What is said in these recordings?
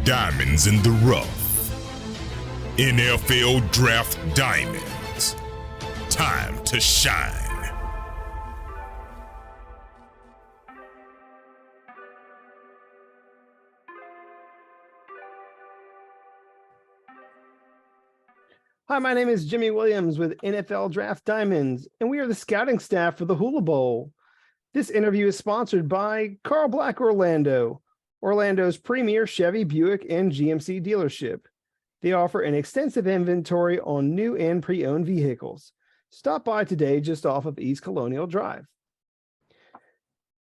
Diamonds in the rough. NFL Draft Diamonds. Time to shine. Hi, my name is Jimmy Williams with NFL Draft Diamonds, and we are the scouting staff for the Hula Bowl. This interview is sponsored by Carl Black Orlando, Orlando's premier Chevy, Buick, and GMC dealership. They offer an extensive inventory on new and pre-owned vehicles. Stop by today just off of East Colonial Drive.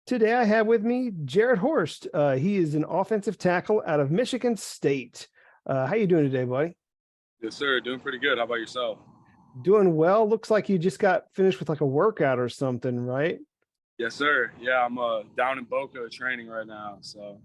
Today I have with me Jarrett Horst. He is an offensive tackle out of Michigan State. How you doing today, buddy? Yes, sir. Doing pretty good. How about yourself? Doing well. Looks like you just got finished with like a workout or something, right? Yes, sir. Yeah, I'm down in Boca training right now. So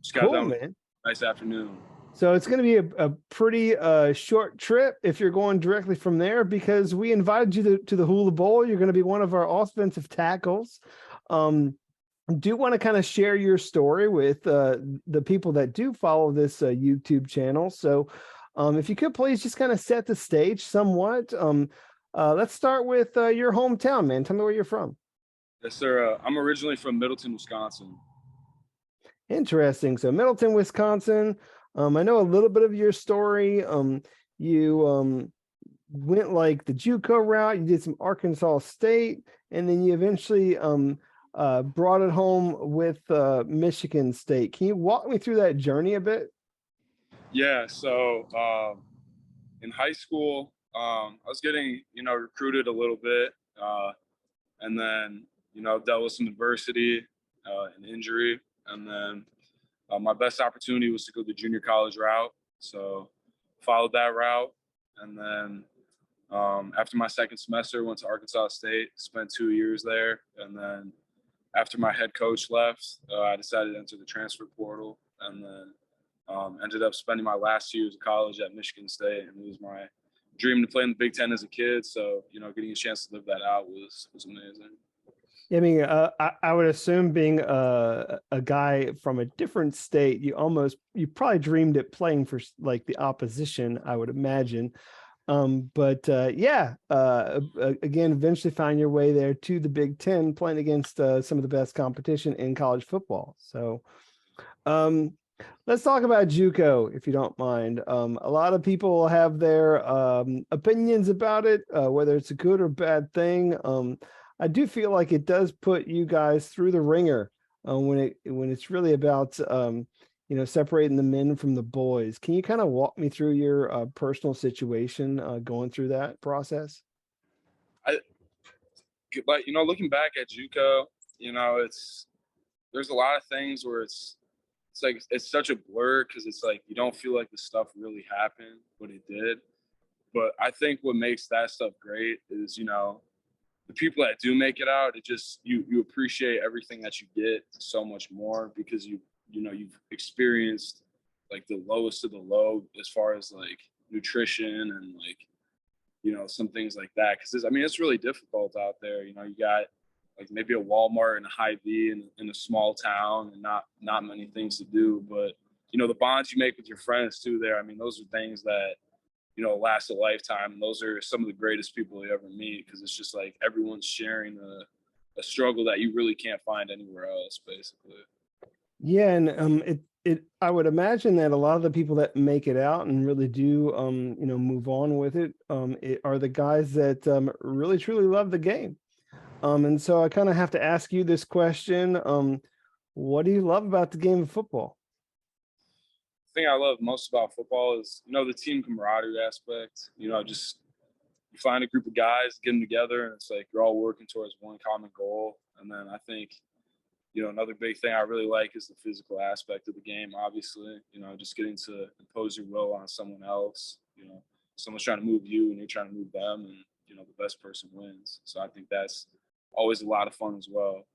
just got Cool, done. man. Nice afternoon. So it's going to be a pretty short trip if you're going directly from there, because we invited you to the Hula Bowl. You're going to be one of our offensive tackles. Do want to kind of share your story with the people that do follow this YouTube channel. So if you could please just kind of set the stage somewhat. Let's start with your hometown, man. Tell me where you're from. Yes, sir. I'm originally from Middleton, Wisconsin. Interesting. So Middleton, Wisconsin. I know a little bit of your story. You went like the JUCO route. You did some Arkansas State, and then you eventually brought it home with Michigan State. Can you walk me through that journey a bit? Yeah. So in high school, I was getting recruited a little bit, and then dealt with some adversity and injury, and then my best opportunity was to go the junior college route. So followed that route. And then after my second semester, went to Arkansas State, spent 2 years there. And then after my head coach left, I decided to enter the transfer portal, and then ended up spending my last 2 years of college at Michigan State. And it was my dream to play in the Big Ten as a kid. So, getting a chance to live that out was amazing. I mean, I would assume being a guy from a different state, you probably dreamed it playing for like the opposition, I would imagine. Again, eventually found your way there to the Big Ten, playing against some of the best competition in college football. So let's talk about JUCO, if you don't mind. A lot of people have their opinions about it, whether it's a good or bad thing. I do feel like it does put you guys through the ringer when it's really about separating the men from the boys. Can you kind of walk me through your personal situation going through that process? Looking back at JUCO, there's a lot of things where it's like it's such a blur, because it's like you don't feel like the stuff really happened, but it did. But I think what makes that stuff great is the people that do make it out, it just you appreciate everything that you get so much more, because you've experienced like the lowest of the low as far as like nutrition and like some things like that, because it's really difficult out there. You got like maybe a Walmart and a Hy-Vee in a small town, and not many things to do, but the bonds you make with your friends too there, those are things that last a lifetime. And those are some of the greatest people you ever meet, because it's just like everyone's sharing a struggle that you really can't find anywhere else, basically. Yeah, and I would imagine that a lot of the people that make it out and really do move on with it, are the guys that really truly love the game. And so I kind of have to ask you this question: what do you love about the game of football? Thing I love most about football is the team camaraderie aspect. Just you find a group of guys, get them together, and it's like you're all working towards one common goal. And then I think another big thing I really like is the physical aspect of the game. Obviously, just getting to impose your will on someone else. Someone's trying to move you and you're trying to move them, and the best person wins. So I think that's always a lot of fun as well.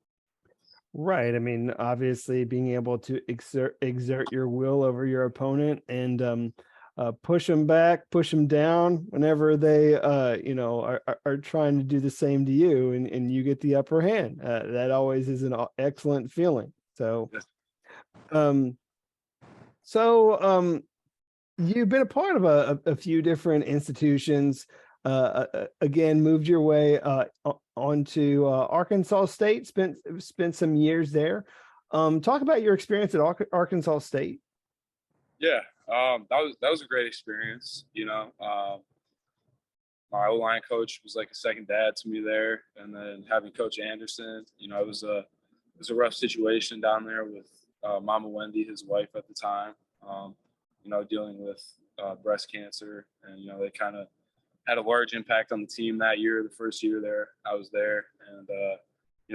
Right. Obviously being able to exert your will over your opponent and push them back, push them down whenever they, are trying to do the same to you, and you get the upper hand. That always is an excellent feeling. So, So, you've been a part of a few different institutions. Again, moved your way onto Arkansas State. Spent some years there. Talk about your experience at Arkansas State. Yeah, that was a great experience. My O-line coach was like a second dad to me there, and then having Coach Anderson, it was a rough situation down there with Mama Wendy, his wife at the time. Dealing with breast cancer, and they kind of had a large impact on the team that year. The first year there, I was there, and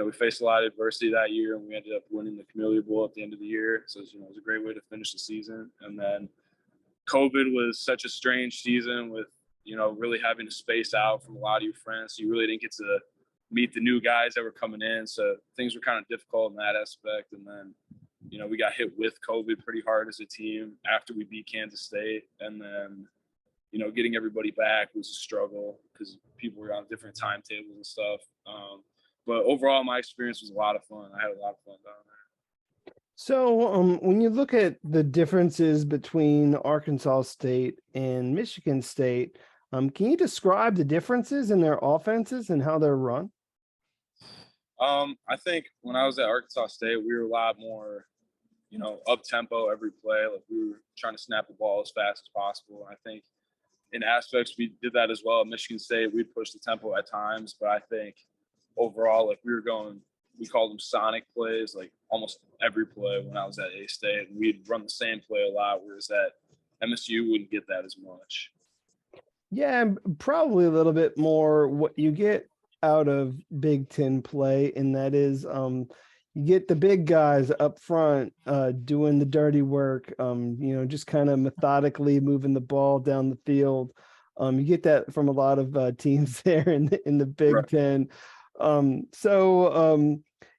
we faced a lot of adversity that year, and we ended up winning the Camellia Bowl at the end of the year. So it was a great way to finish the season. And then COVID was such a strange season with really having to space out from a lot of your friends. So you really didn't get to meet the new guys that were coming in. So things were kind of difficult in that aspect. And then we got hit with COVID pretty hard as a team after we beat Kansas State. And then getting everybody back was a struggle because people were on different timetables and stuff. But overall, my experience was a lot of fun. I had a lot of fun down there. So, when you look at the differences between Arkansas State and Michigan State, can you describe the differences in their offenses and how they're run? I think when I was at Arkansas State, we were a lot more, up tempo every play. Like we were trying to snap the ball as fast as possible. I think in aspects we did that as well at Michigan State. We'd push the tempo at times, but I think overall, like we called them sonic plays, like almost every play when I was at A-State. And we'd run the same play a lot, whereas at MSU wouldn't get that as much. Yeah, and probably a little bit more what you get out of Big Ten play, and that is you get the big guys up front doing the dirty work, just kind of methodically moving the ball down the field. You get that from a lot of teams there in the Big Right. Ten.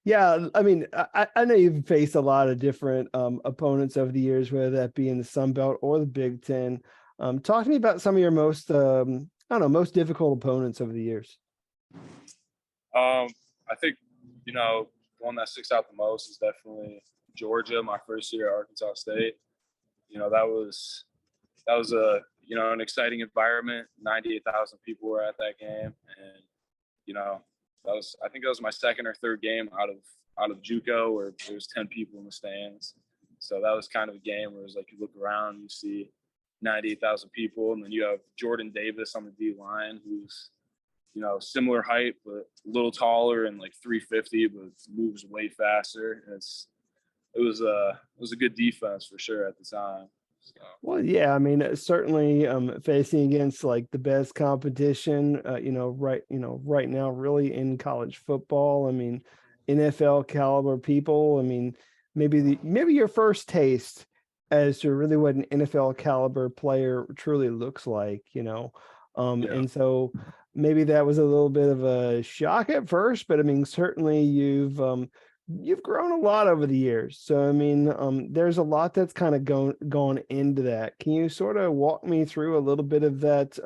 Yeah, I mean, I know you've faced a lot of different opponents over the years, whether that be in the Sun Belt or the Big Ten. Talk to me about some of your most, I don't know, most difficult opponents over the years. I think, the one that sticks out the most is definitely Georgia, my first year at Arkansas State. That was an exciting environment. 98,000 people were at that game. And, I think that was my second or third game out of JUCO where there was 10 people in the stands. So that was kind of a game where it was like you look around, you see 98,000 people, and then you have Jordan Davis on the D line, who's similar height but a little taller and like 350, but moves way faster. And it was a good defense for sure at the time. So. Well, yeah, I mean, certainly facing against like the best competition, right now, really in college football. I mean, NFL caliber people. I mean, maybe your first taste as to really what an NFL caliber player truly looks like, Yeah. and so maybe that was a little bit of a shock at first, but I mean, certainly you've grown a lot over the years. So I mean, there's a lot that's kind of gone into that. Can you sort of walk me through a little bit of that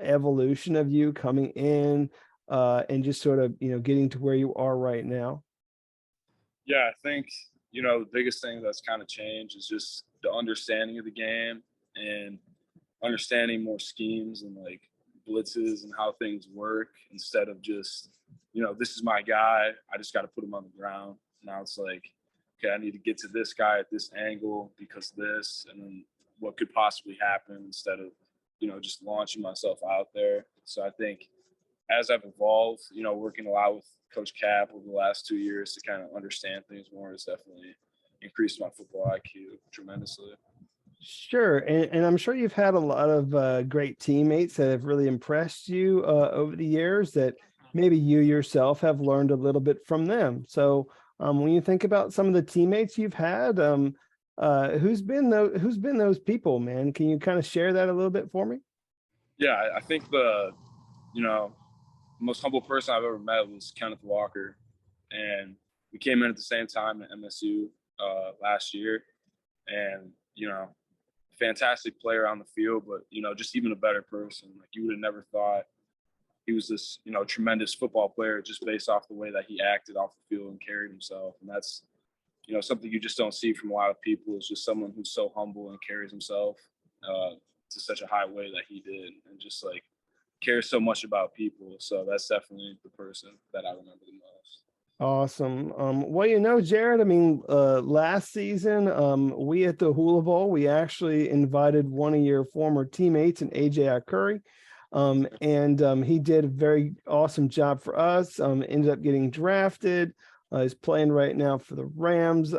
evolution of you coming in and just sort of getting to where you are right now? Yeah, I think the biggest thing that's kind of changed is just the understanding of the game and understanding more schemes and like blitzes and how things work instead of just this is my guy, I just got to put him on the ground. Now it's like, okay, I need to get to this guy at this angle because this, and then what could possibly happen instead of just launching myself out there. So I think as I've evolved, working a lot with Coach Cap over the last 2 years to kind of understand things more has definitely increased my football IQ tremendously. Sure. And I'm sure you've had a lot of great teammates that have really impressed you over the years that maybe you yourself have learned a little bit from them. So when you think about some of the teammates you've had, who's been those people, man? Can you kind of share that a little bit for me? Yeah, I think the most humble person I've ever met was Kenneth Walker, and we came in at the same time at MSU last year, and fantastic player on the field, but just even a better person. Like you would have never thought he was this tremendous football player just based off the way that he acted off the field and carried himself. And that's something you just don't see from a lot of people is just someone who's so humble and carries himself to such a high way that he did, and just like cares so much about people. So that's definitely the person that I remember the most. Awesome. Well, Jarrett, I mean, last season, we at the Hula Bowl, we actually invited one of your former teammates, and AJ Curry. And he did a very awesome job for us. Ended up getting drafted. He's playing right now for the Rams.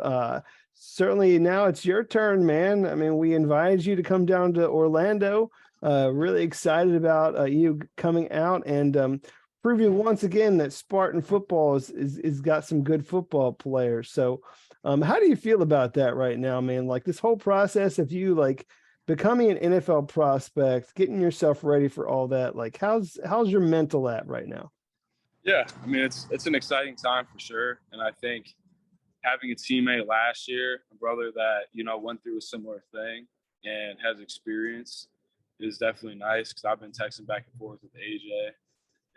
Certainly now it's your turn, man. I mean, we invited you to come down to Orlando. Really excited about you coming out and proving once again that Spartan football is got some good football players. So how do you feel about that right now, man? Like this whole process of you like becoming an NFL prospect, getting yourself ready for all that, like how's your mental at right now? Yeah, I mean, it's an exciting time for sure. And I think having a teammate last year, a brother that, went through a similar thing and has experience is definitely nice, because I've been texting back and forth with AJ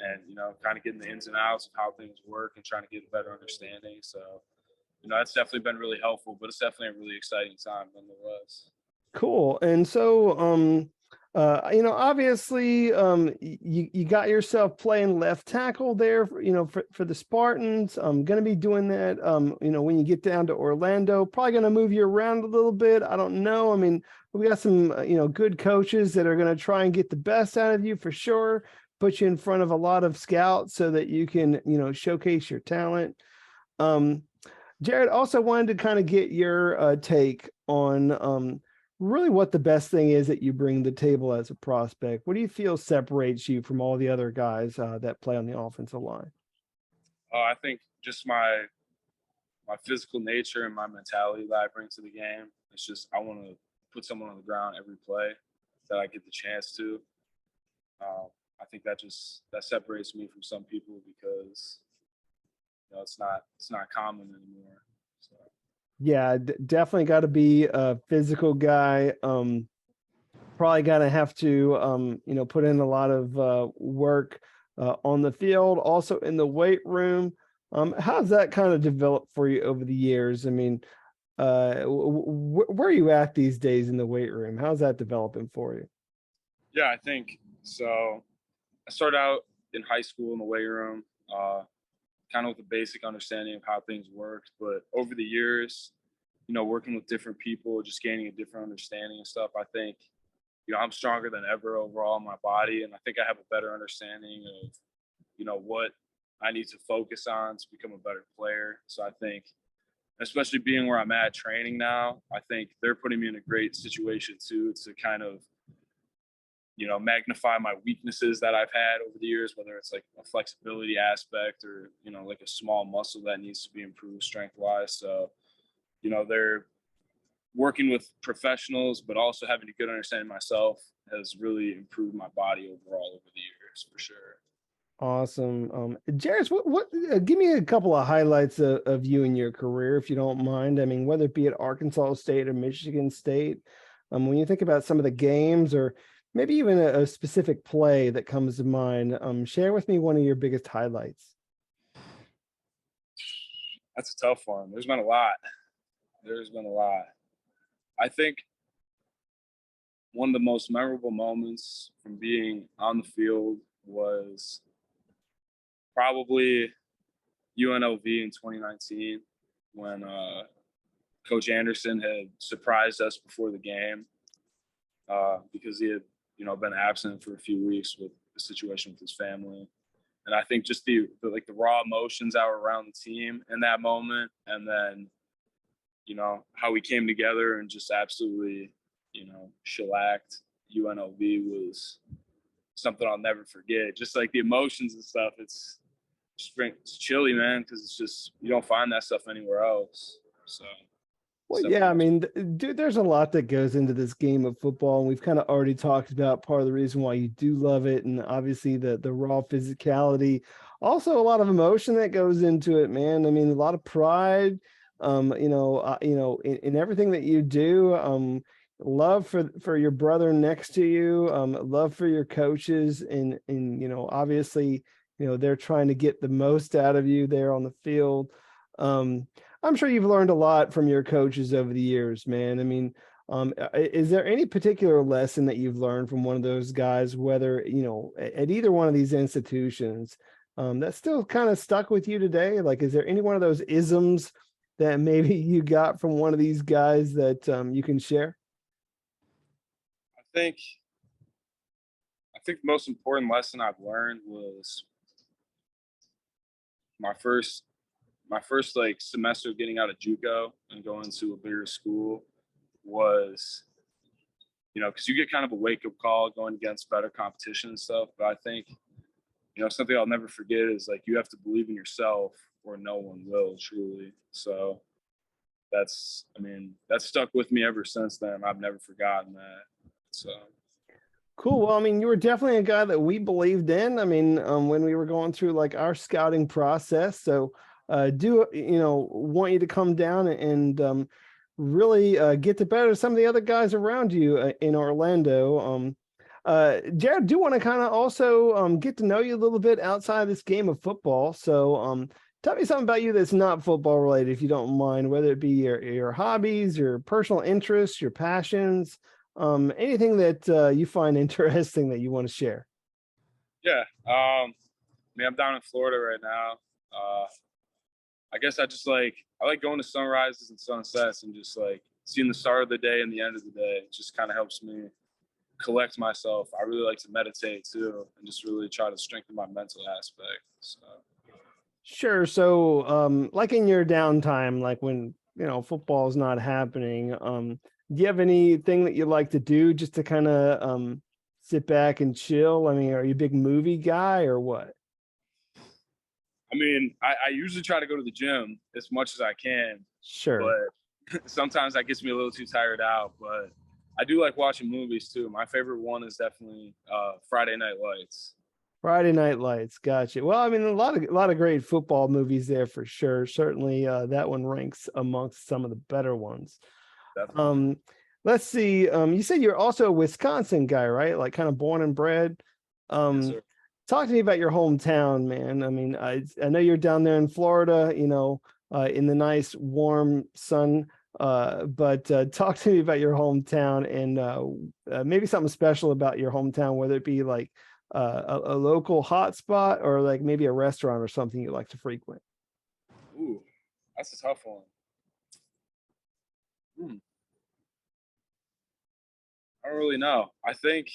and, kind of getting the ins and outs of how things work and trying to get a better understanding. So, that's definitely been really helpful, but it's definitely a really exciting time nonetheless. Cool. And so, obviously, you got yourself playing left tackle there, for the Spartans. I'm going to be doing that, when you get down to Orlando, probably going to move you around a little bit. I don't know. I mean, we got some, good coaches that are going to try and get the best out of you for sure, put you in front of a lot of scouts so that you can, showcase your talent. Jarrett, also wanted to kind of get your take on, really what the best thing is that you bring to the table as a prospect. What do you feel separates you from all the other guys that play on the offensive line? I think just my physical nature and my mentality that I bring to the game. It's just I want to put someone on the ground every play that I get the chance to. I think that separates me from some people, because it's not common anymore. So. Yeah, definitely got to be a physical guy. Probably got to have to, put in a lot of work on the field, also in the weight room. How's that kind of developed for you over the years? I mean, where are you at these days in the weight room? How's that developing for you? Yeah, I think so. I started out in high school in the weight room, kind of with a basic understanding of how things worked. But over the years, working with different people, just gaining a different understanding and stuff, I think, I'm stronger than ever overall in my body. And I think I have a better understanding of, what I need to focus on to become a better player. So I think, especially being where I'm at training now, I think they're putting me in a great situation too, to kind of, magnify my weaknesses that I've had over the years, whether it's like a flexibility aspect or, like a small muscle that needs to be improved strength wise. So, they're working with professionals, but also having a good understanding myself has really improved my body overall over the years for sure. Awesome. Jarrett, what give me a couple of highlights of you in your career, if you don't mind. I mean, whether it be at Arkansas State or Michigan State, when you think about some of the games or maybe even a specific play that comes to mind, share with me one of your biggest highlights. That's a tough one. There's been a lot. I think one of the most memorable moments from being on the field was probably UNLV in 2019, when Coach Anderson had surprised us before the game because he had, been absent for a few weeks with the situation with his family. And I think just the raw emotions that were around the team in that moment, and then, how we came together and just absolutely, shellacked UNLV was something I'll never forget. Just like the emotions and stuff, it's chilly, man, because it's just, you don't find that stuff anywhere else. So. Well, yeah, I mean, dude, there's a lot that goes into this game of football, and we've kind of already talked about part of the reason why you do love it, and obviously the raw physicality, also a lot of emotion that goes into it, man. I mean, a lot of pride, in everything that you do. Love for your brother next to you, love for your coaches, and obviously, they're trying to get the most out of you there on the field. I'm sure you've learned a lot from your coaches over the years, man. I mean, is there any particular lesson that you've learned from one of those guys, whether, at either one of these institutions, that's still kind of stuck with you today? Like, is there any one of those isms that maybe you got from one of these guys that you can share? I think the most important lesson I've learned was my first like semester getting out of JUCO and going to a bigger school was, because you get kind of a wake up call going against better competition and stuff. But I think, something I'll never forget is like you have to believe in yourself or no one will, truly. So that's stuck with me ever since then. I've never forgotten that. So. Cool. Well, I mean, you were definitely a guy that we believed in. I mean, when we were going through like our scouting process. So want you to come down and really get to better some of the other guys around you in Orlando. Jarrett, do want to kind of also get to know you a little bit outside of this game of football. So tell me something about you that's not football related, if you don't mind, whether it be your hobbies, your personal interests, your passions, anything that you find interesting that you want to share. Yeah. I'm down in Florida right now. I guess I like going to sunrises and sunsets and just like seeing the start of the day and the end of the day. It just kind of helps me collect myself. I really like to meditate too and just really try to strengthen my mental aspect. So. Sure. So like in your downtime, like when, football is not happening, do you have anything that you like to do just to kind of sit back and chill? I mean, are you a big movie guy or what? I mean, I usually try to go to the gym as much as I can. Sure. But sometimes that gets me a little too tired out. But I do like watching movies too. My favorite one is definitely Friday Night Lights. Friday Night Lights. Gotcha. Well, I mean, a lot of great football movies there for sure. Certainly that one ranks amongst some of the better ones. Definitely. Let's see. You said you're also a Wisconsin guy, right? Like kind of born and bred. Yes, sir. Talk to me about your hometown, man. I mean, I know you're down there in Florida, in the nice warm sun. But talk to me about your hometown and maybe something special about your hometown, whether it be like a local hotspot or like maybe a restaurant or something you like to frequent. Ooh, that's a tough one. I don't really know. I think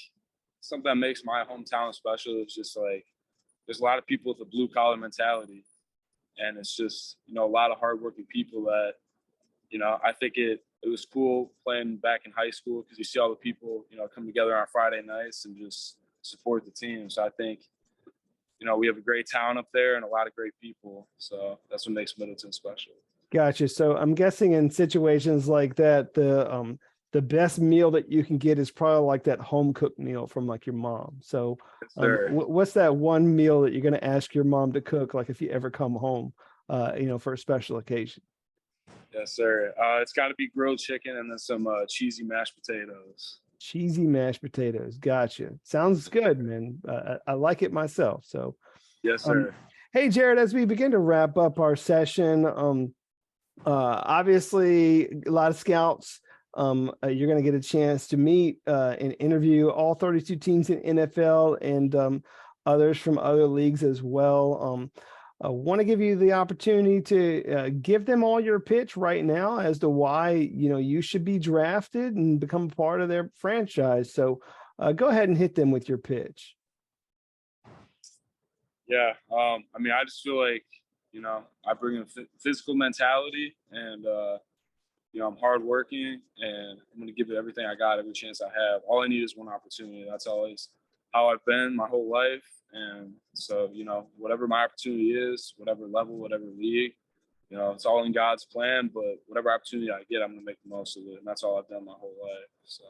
something that makes my hometown special is just like there's a lot of people with a blue collar mentality, and it's just a lot of hardworking people that I think it was cool playing back in high school because you see all the people come together on Friday nights and just support the team. So I think we have a great town up there and a lot of great people. So that's what makes Middleton special. Gotcha. So I'm guessing in situations like that, the best meal that you can get is probably like that home cooked meal from like your mom. So what's that one meal that you're going to ask your mom to cook? Like if you ever come home, for a special occasion. Yes, sir. It's got to be grilled chicken and then some cheesy mashed potatoes. Cheesy mashed potatoes. Gotcha. Sounds good, man. I like it myself. So yes, sir. Hey, Jarrett, as we begin to wrap up our session, obviously a lot of scouts. You're going to get a chance to meet and interview all 32 teams in NFL and others from other leagues as well. I want to give you the opportunity to give them all your pitch right now as to why you should be drafted and become a part of their franchise. So go ahead and hit them with your pitch. Yeah, I just feel like I bring a physical mentality and I'm hardworking and I'm going to give it everything I got every chance I have. All I need is one opportunity. That's always how I've been my whole life. And so, whatever my opportunity is, whatever level, whatever league, it's all in God's plan. But whatever opportunity I get, I'm going to make the most of it. And that's all I've done my whole life. So.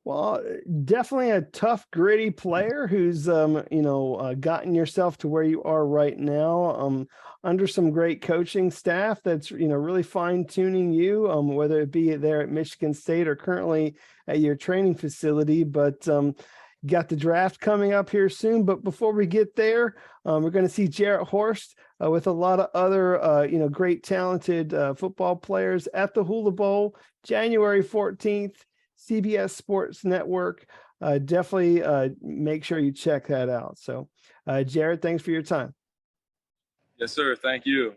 Well, definitely a tough, gritty player who's, gotten yourself to where you are right now under some great coaching staff that's, really fine tuning you, whether it be there at Michigan State or currently at your training facility. But, got the draft coming up here soon. But before we get there, we're going to see Jarrett Horst with a lot of other, great talented football players at the Hula Bowl, January 14th, CBS Sports Network. Definitely make sure you check that out. So, Jarrett, thanks for your time. Yes, sir. Thank you.